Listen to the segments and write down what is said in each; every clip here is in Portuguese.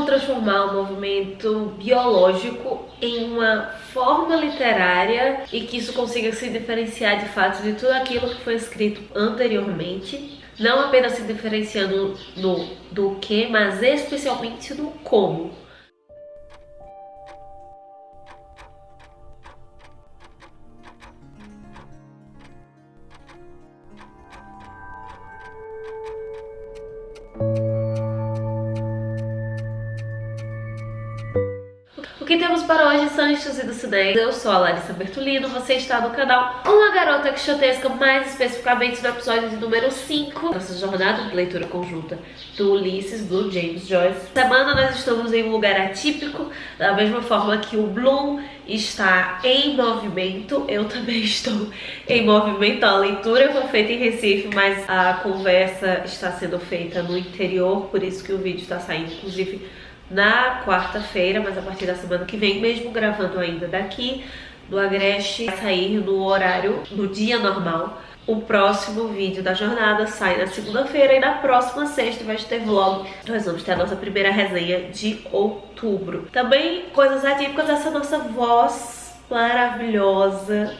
transformar o movimento biológico em uma forma literária e que isso consiga se diferenciar de fato de tudo aquilo que foi escrito anteriormente, não apenas se diferenciando do que, mas especialmente no como. O que temos para hoje são Introduzidos Cinema. Eu sou a Larissa Bertolino, você está no canal Uma Garota Quixotesca, mais especificamente no episódio de número 5, nossa jornada de leitura conjunta do Ulisses, do James Joyce. Essa semana nós estamos em um lugar atípico, da mesma forma que o Bloom está em movimento, eu também estou em movimento. A leitura foi feita em Recife, mas a conversa está sendo feita no interior, por isso que o vídeo está saindo, inclusive, na quarta-feira, mas a partir da semana que vem, mesmo gravando ainda daqui do Agreste, vai sair no horário, no dia normal. O próximo vídeo da jornada sai na segunda-feira e na próxima sexta vai ter vlog. Nós vamos ter a nossa primeira resenha de outubro. Também coisas atípicas, essa nossa voz maravilhosa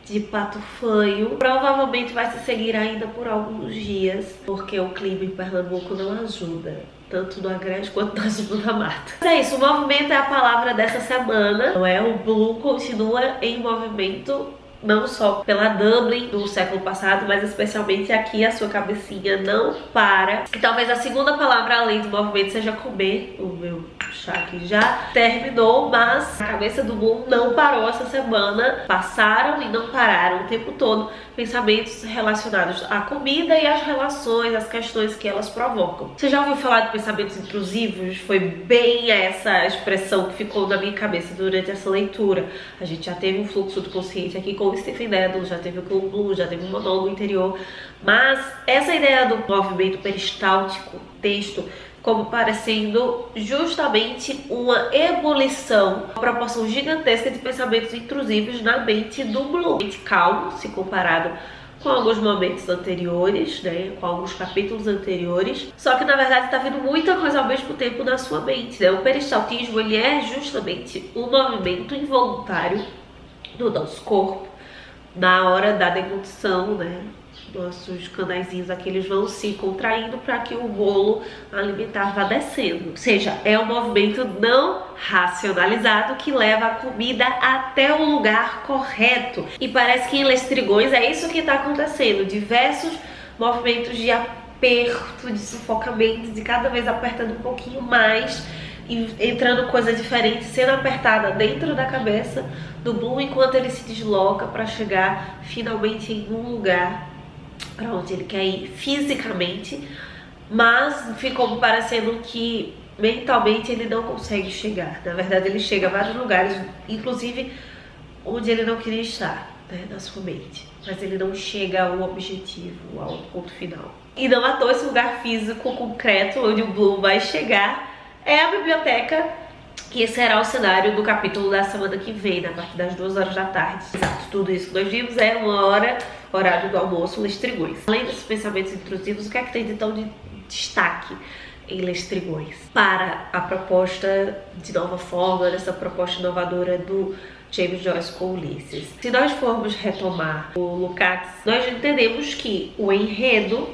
de pato fanho provavelmente vai se seguir ainda por alguns dias, porque o clima em Pernambuco não ajuda, tanto no Agreste quanto na Zona da Mata. Mas é isso, o movimento é a palavra dessa semana, não é? O Bloom continua em movimento, não só pela Dublin do século passado, mas especialmente aqui a sua cabecinha não para. E talvez a segunda palavra além do movimento seja comer. O meu chá aqui já terminou, mas a cabeça do Bloom não parou essa semana. Passaram e não pararam o tempo todo pensamentos relacionados à comida e às relações, às questões que elas provocam. Você já ouviu falar de pensamentos intrusivos? Foi bem essa expressão que ficou na minha cabeça durante essa leitura. A gente já teve um fluxo do consciente aqui com o Stephen Dedalus, já teve com o Bloom, já teve um monólogo interior, mas essa ideia do movimento peristáltico, texto, como parecendo justamente uma ebulição, uma proporção gigantesca de pensamentos intrusivos na mente do Bloom. Calmo, se comparado com alguns momentos anteriores, né, com alguns capítulos anteriores, só que na verdade está vindo muita coisa ao mesmo tempo na sua mente, né? O peristaltismo, ele é justamente um movimento involuntário do nosso corpo na hora da deglutição, né? Nossos canaizinhos aqui, eles vão se contraindo para que o bolo alimentar vá descendo. Ou seja, é um movimento não racionalizado que leva a comida até o lugar correto. E parece que em Lestrigões é isso que está acontecendo. Diversos movimentos de aperto, de sufocamento, de cada vez apertando um pouquinho mais, e entrando coisa diferente, sendo apertada dentro da cabeça do Bloom, enquanto ele se desloca para chegar finalmente em um lugar para onde ele quer ir fisicamente, mas ficou parecendo que mentalmente ele não consegue chegar. Na verdade, ele chega a vários lugares, inclusive onde ele não queria estar, né, na sua mente, mas ele não chega ao objetivo, ao ponto final. E não à toa esse lugar físico concreto onde o Bloom vai chegar é a biblioteca, que será o cenário do capítulo da semana que vem, a partir das 2 horas da tarde. Exato, tudo isso que nós vimos é uma hora, horário do almoço, Lestrigões. Além desses pensamentos intrusivos, o que é que tem de tão de destaque em Lestrigões? Para a proposta de nova forma, dessa proposta inovadora do James Joyce com Ulisses. Se nós formos retomar o Lukács, nós entendemos que o enredo,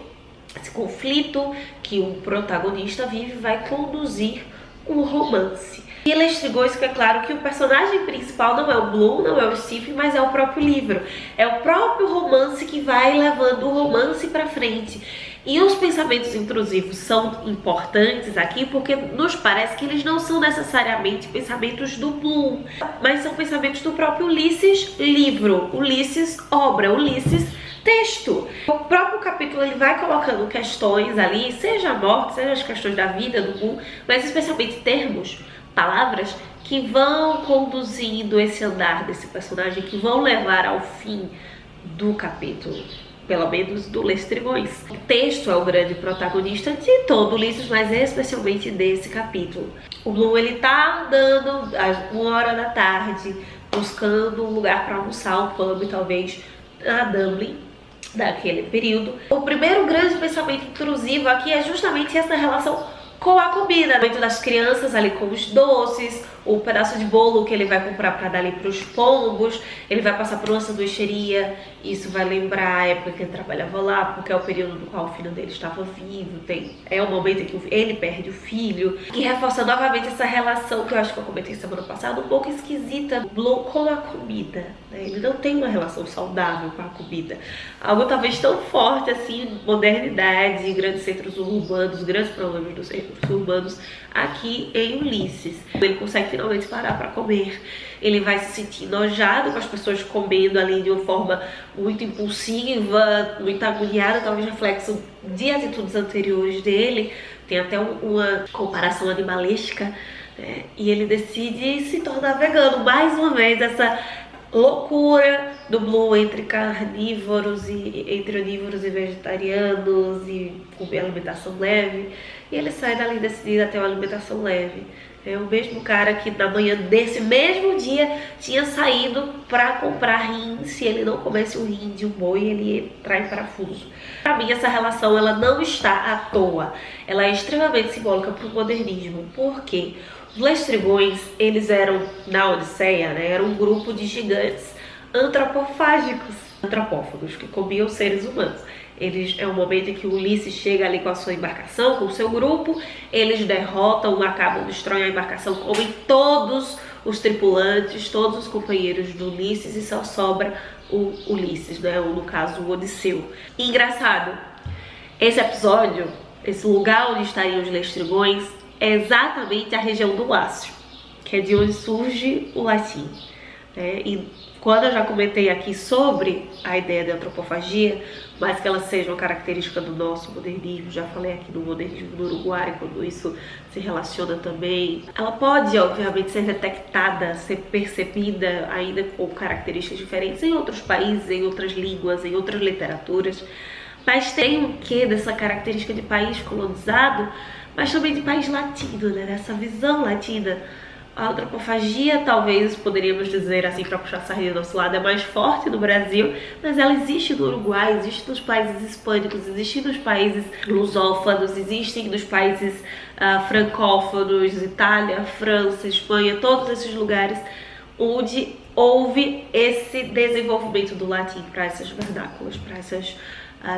esse conflito que o protagonista vive, vai conduzir um romance. E Lestrigões, que é claro que o personagem principal não é o Bloom, não é o Stephen, mas é o próprio livro. É o próprio romance que vai levando o romance pra frente. E os pensamentos intrusivos são importantes aqui porque nos parece que eles não são necessariamente pensamentos do Bloom, mas são pensamentos do próprio Ulisses livro, Ulisses obra, Ulisses texto. O próprio capítulo ele vai colocando questões ali, seja a morte, seja as questões da vida do Bloom, mas especialmente termos, palavras que vão conduzindo esse andar desse personagem, que vão levar ao fim do capítulo, pelo menos do Lestrigões. O texto é o grande protagonista de todo Ulisses, mas especialmente desse capítulo. O Bloom, ele tá andando às 1 hora da tarde, buscando um lugar para almoçar, um pub, talvez a Dublin daquele período. O primeiro grande pensamento intrusivo aqui é justamente essa relação com a comida, dentro das crianças ali com os doces, o pedaço de bolo que ele vai comprar para dar ali para os pombos, ele vai passar por uma sanduicheria, isso vai lembrar a época que ele trabalhava lá, porque é o período no qual o filho dele estava vivo, é o momento em que ele perde o filho, e reforça novamente essa relação que eu acho que eu comentei semana passada, um pouco esquisita do Blue com a comida, né? Ele não tem uma relação saudável com a comida, algo talvez tão forte assim, modernidade, grandes centros urbanos, grandes problemas dos centros urbanos aqui em Ulisses. Ele consegue finalmente parar para comer, ele vai se sentir enojado com as pessoas comendo ali de uma forma muito impulsiva, muito agoniada, talvez reflexo de atitudes anteriores dele, tem até uma comparação animalesca, né? E ele decide se tornar vegano, mais uma vez essa loucura do Blue entre carnívoros e entre onívoros e vegetarianos e comer alimentação leve, e ele sai dali decidido a ter uma alimentação leve. É o mesmo cara que na manhã desse mesmo dia tinha saído para comprar rim. Se ele não comesse um rim de um boi, ele ia entrar em parafuso. Para mim, essa relação ela não está à toa. Ela é extremamente simbólica para o modernismo. Por quê? Os Lestrigões, eles eram, na Odisseia, né, era um grupo de gigantes antropofágicos, antropófagos, que comiam seres humanos. É um momento em que o Ulisses chega ali com a sua embarcação, com o seu grupo, eles derrotam, acabam, destroem a embarcação, comem todos os tripulantes, todos os companheiros do Ulisses, e só sobra o Ulisses, né, ou no caso o Odisseu. E engraçado, esse episódio, esse lugar onde estariam os Lestrigões, é exatamente a região do Lácio, que é de onde surge o latim, né? E quando eu já comentei aqui sobre a ideia da antropofagia, mas que ela seja uma característica do nosso modernismo, já falei aqui do modernismo do Uruguai, quando isso se relaciona também, ela pode, obviamente, ser detectada, ser percebida ainda com características diferentes em outros países, em outras línguas, em outras literaturas, mas tem um quê dessa característica de país colonizado, mas também de país latino, né? Dessa visão latina. A antropofagia, talvez poderíamos dizer assim, para puxar a sardinha do nosso lado, é mais forte no Brasil, mas ela existe no Uruguai, existe nos países hispânicos, existe nos países lusófonos, existe nos países francófonos, Itália, França, Espanha, todos esses lugares onde houve esse desenvolvimento do latim para essas vernáculas, para essas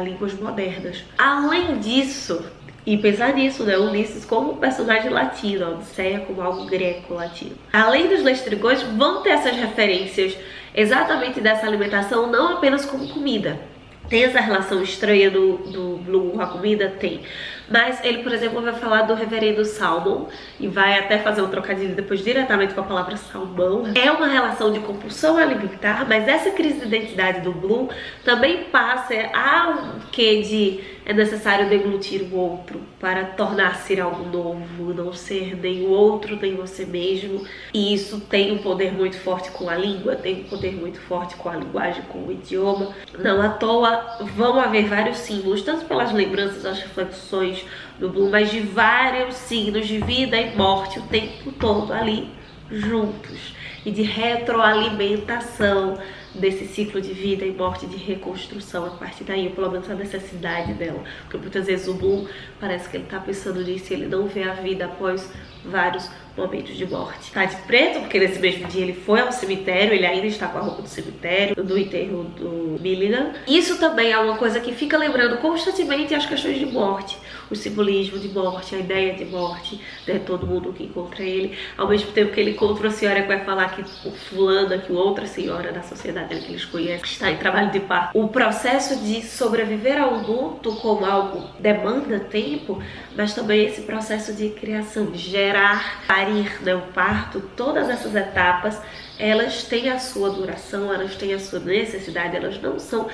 línguas modernas. Além disso, e pensar nisso, né, Ulisses como um personagem latino, a Odisseia como algo greco-latino. Além dos Lestrigões, vão ter essas referências exatamente dessa alimentação, não apenas como comida. Tem essa relação estranha do Blue com a comida? Tem. Mas ele, por exemplo, vai falar do reverendo Salmon e vai até fazer um trocadilho depois diretamente com a palavra salmão. É uma relação de compulsão alimentar, mas essa crise de identidade do Blue também passa a um quê de é necessário deglutir o outro para tornar-se algo novo, não ser nem o outro nem você mesmo. E isso tem um poder muito forte com a língua, tem um poder muito forte com a linguagem, com o idioma. Não à toa vão haver vários símbolos, tanto pelas lembranças, as reflexões do Blue, mas de vários signos de vida e morte o tempo todo ali juntos, e de retroalimentação desse ciclo de vida e morte, de reconstrução a partir daí, ou pelo menos a necessidade dela, porque muitas vezes o Blue parece que ele tá pensando nisso e ele não vê a vida após vários momentos de morte. Tá de preto, porque nesse mesmo dia ele foi ao cemitério, ele ainda está com a roupa do cemitério, do enterro do Milligan. Isso também é uma coisa que fica lembrando constantemente as questões de morte, o simbolismo de morte, a ideia de morte, né? Todo mundo que encontra ele, ao mesmo tempo que ele encontra uma senhora que vai falar que o fulana, que outra senhora da sociedade que eles conhecem, está em trabalho de parto. O processo de sobreviver ao luto como algo demanda tempo, mas também esse processo de criação, de gerar, parir, né? O parto, todas essas etapas, elas têm a sua duração, elas têm a sua necessidade, elas não são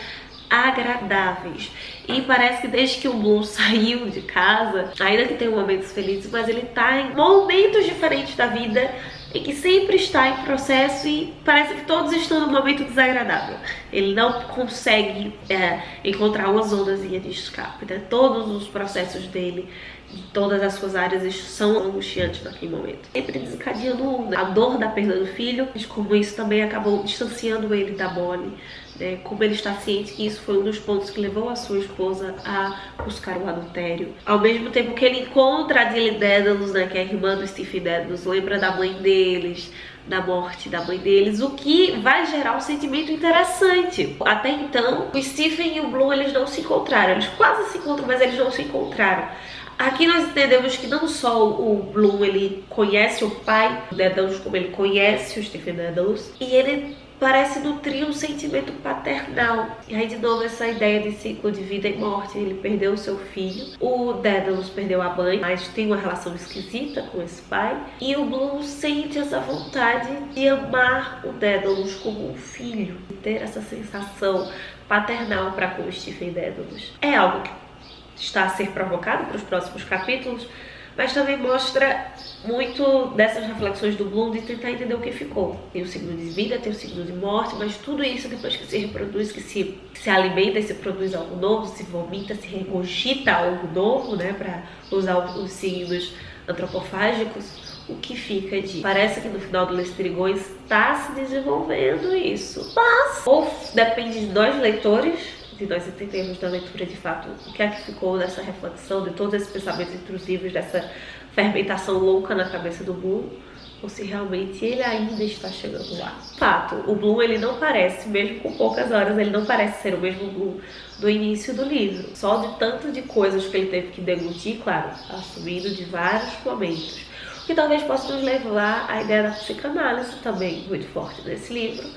agradáveis. E parece que desde que o Blue saiu de casa, ainda que tenha momentos felizes, mas ele tá em momentos diferentes da vida em que sempre está em processo, e parece que todos estão num momento desagradável. Ele não consegue encontrar uma zonazinha de escape, né? Todos os processos dele de todas as suas áreas são angustiantes naquele momento. Sempre desencadeando a dor da perda do filho, mas como isso também acabou distanciando ele da Bonnie, né? Como ele está ciente que isso foi um dos pontos que levou a sua esposa a buscar o adultério. Ao mesmo tempo que ele encontra a Dilly Daedalus, né, que é a irmã do Stephen Daedalus, lembra da mãe deles, da morte da mãe deles, o que vai gerar um sentimento interessante. Até então, o Stephen e o Bloom, eles não se encontraram. Eles quase se encontram, mas eles não se encontraram. Aqui nós entendemos que não só o Bloom, ele conhece o pai do Daedalus, como ele conhece o Stephen Daedalus, e ele parece nutrir um sentimento paternal. E aí de novo essa ideia de ciclo de vida e morte. Ele perdeu o seu filho, o Daedalus perdeu a mãe, mas tem uma relação esquisita com esse pai, e o Bloom sente essa vontade de amar o Daedalus como um filho, de ter essa sensação paternal para com o Stephen Daedalus. É algo que está a ser provocado para os próximos capítulos, mas também mostra muito dessas reflexões do Bloom de tentar entender o que ficou. Tem o signo de vida, tem o signo de morte, mas tudo isso depois que se reproduz, que se alimenta e se produz algo novo, se vomita, se regurgita algo novo, né, para usar os signos antropofágicos, o que fica de... Parece que no final do Lestrigão está se desenvolvendo isso, mas ou depende de nós leitores, de nós entendermos da leitura de fato o que é que ficou dessa reflexão, de todos esses pensamentos intrusivos, dessa fermentação louca na cabeça do Bloom, ou se realmente ele ainda está chegando lá. De fato, o Bloom, ele não parece, mesmo com poucas horas, ele não parece ser o mesmo Bloom do início do livro. Só de tanto de coisas que ele teve que deglutir, claro, assumindo de vários momentos. O que talvez possa nos levar à ideia da psicanálise também, muito forte nesse livro,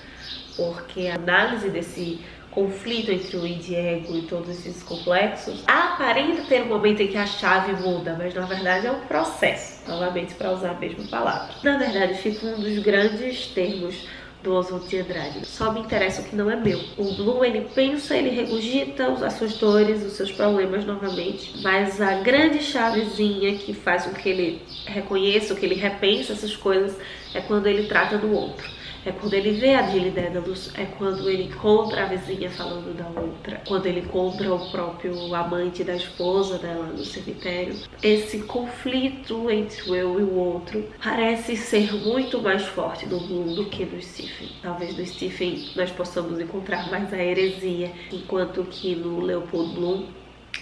porque a análise desse conflito entre o id e ego e todos esses complexos aparenta ter um momento em que a chave muda, mas na verdade é um processo, novamente para usar a mesma palavra. Na verdade fica um dos grandes termos do Oswald de Andrade: só me interessa o que não é meu. O Bloom, ele pensa, ele regurgita as suas dores, os seus problemas novamente, mas a grande chavezinha que faz com que ele reconheça, que ele repense essas coisas, é quando ele trata do outro. É quando ele vê a Dilly Daedalus, é quando ele encontra a vizinha falando da outra, quando ele encontra o próprio amante da esposa dela no cemitério. Esse conflito entre o eu e o outro parece ser muito mais forte no Bloom do que no Stephen. Talvez no Stephen nós possamos encontrar mais a heresia, enquanto que no Leopold Bloom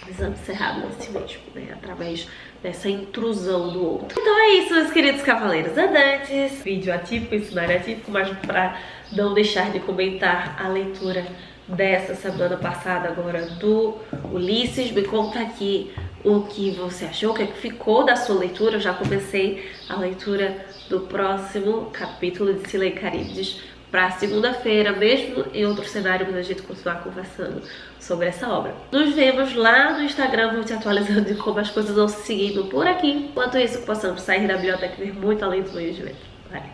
precisamos ser errado a si mesmo, né? Através dessa intrusão do outro. Então é isso, meus queridos cavaleiros andantes. Vídeo atípico, cenário atípico, mas para não deixar de comentar a leitura dessa semana passada agora do Ulisses. Me conta aqui o que você achou, o que ficou da sua leitura. Eu já comecei a leitura do próximo capítulo de Scylla e Charybdis para segunda-feira, mesmo em outro cenário, mas a gente continuar conversando sobre essa obra. Nos vemos lá no Instagram, vou te atualizando de como as coisas vão se seguindo por aqui. Enquanto isso, possamos sair da biblioteca e ver muito além do meio de vento. Valeu!